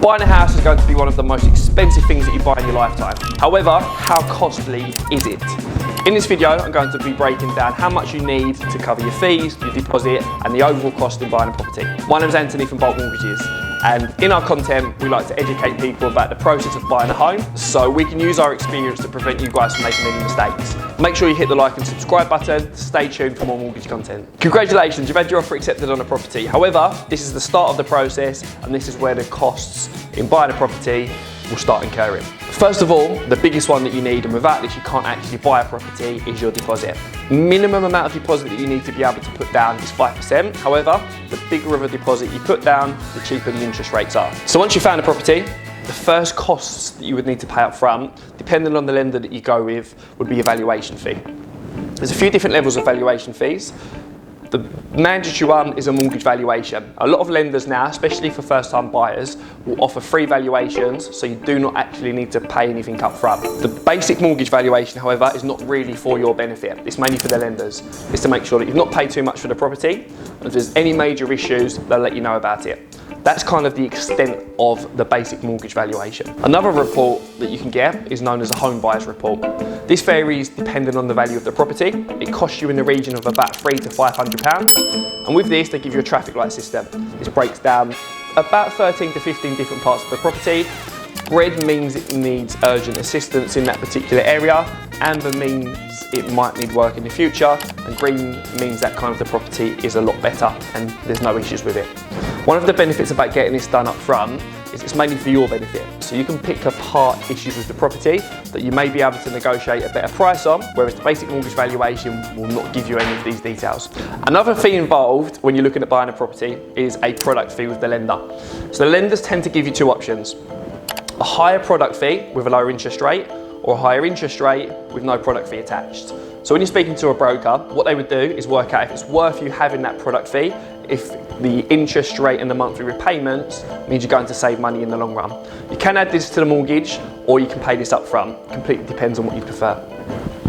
Buying a house is going to be one of the most expensive things that you buy in your lifetime. However, how costly is it? In this video, I'm going to be breaking down how much you need to cover your fees, your deposit, and the overall cost in buying a property. My name is Anthony from Bulk Mortgages, and in our content, we like to educate people about the process of buying a home, so we can use our experience to prevent you guys from making any mistakes. Make sure you hit the like and subscribe button. Stay tuned for more mortgage content. Congratulations, you've had your offer accepted on a property. However, this is the start of the process, and this is where the costs in buying a property will start incurring. First of all, the biggest one that you need, and without this you can't actually buy a property, is your deposit. Minimum amount of deposit that you need to be able to put down is 5%. However, the bigger of a deposit you put down, the cheaper the interest rates are. So once you've found a property, the first costs that you would need to pay up front, depending on the lender that you go with, would be a valuation fee. There's a few different levels of valuation fees. The mandatory one is a mortgage valuation. A lot of lenders now, especially for first-time buyers, will offer free valuations, so you do not actually need to pay anything up front. The basic mortgage valuation, however, is not really for your benefit. It's mainly for the lenders. It's to make sure that you've not paid too much for the property, and if there's any major issues, they'll let you know about it. That's kind of the extent of the basic mortgage valuation. Another report that you can get is known as a home buyer's report. This varies depending on the value of the property. It costs you in the region of about £300 to £500. And with this, they give you a traffic light system. This breaks down about 13 to 15 different parts of the property. Red means it needs urgent assistance in that particular area. Amber means it might need work in the future. And green means that kind of the property is a lot better and there's no issues with it. One of the benefits about getting this done up front is it's mainly for your benefit. So you can pick apart issues with the property that you may be able to negotiate a better price on, whereas the basic mortgage valuation will not give you any of these details. Another fee involved when you're looking at buying a property is a product fee with the lender. So the lenders tend to give you two options: a higher product fee with a lower interest rate, or a higher interest rate with no product fee attached. So when you're speaking to a broker, what they would do is work out if it's worth you having that product fee, if the interest rate and the monthly repayments means you're going to save money in the long run. You can add this to the mortgage, or you can pay this up front. Completely depends on what you prefer.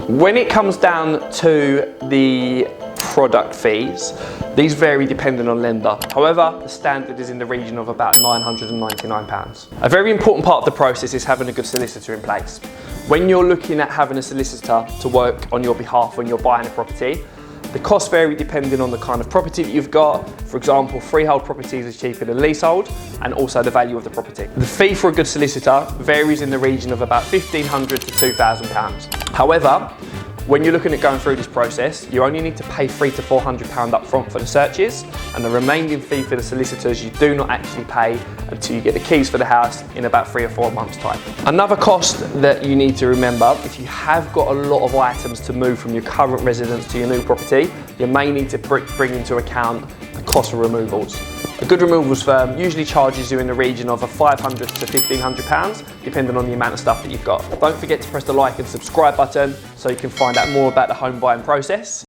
When it comes down to the product fees, these vary depending on lender. However, the standard is in the region of about £999. A very important part of the process is having a good solicitor in place. When you're looking at having a solicitor to work on your behalf when you're buying a property, the costs vary depending on the kind of property that you've got. For example, freehold properties is cheaper than leasehold, and also the value of the property. The fee for a good solicitor varies in the region of about £1,500 to £2,000. However, when you're looking at going through this process, you only need to pay £300 to £400 up front for the searches, and the remaining fee for the solicitors you do not actually pay until you get the keys for the house in about 3 or 4 months' time. Another cost that you need to remember, if you have got a lot of items to move from your current residence to your new property, you may need to bring into account the cost of removals. A good removals firm usually charges you in the region of £500 to £1,500, depending on the amount of stuff that you've got. Don't forget to press the like and subscribe button so you can find out more about the home buying process.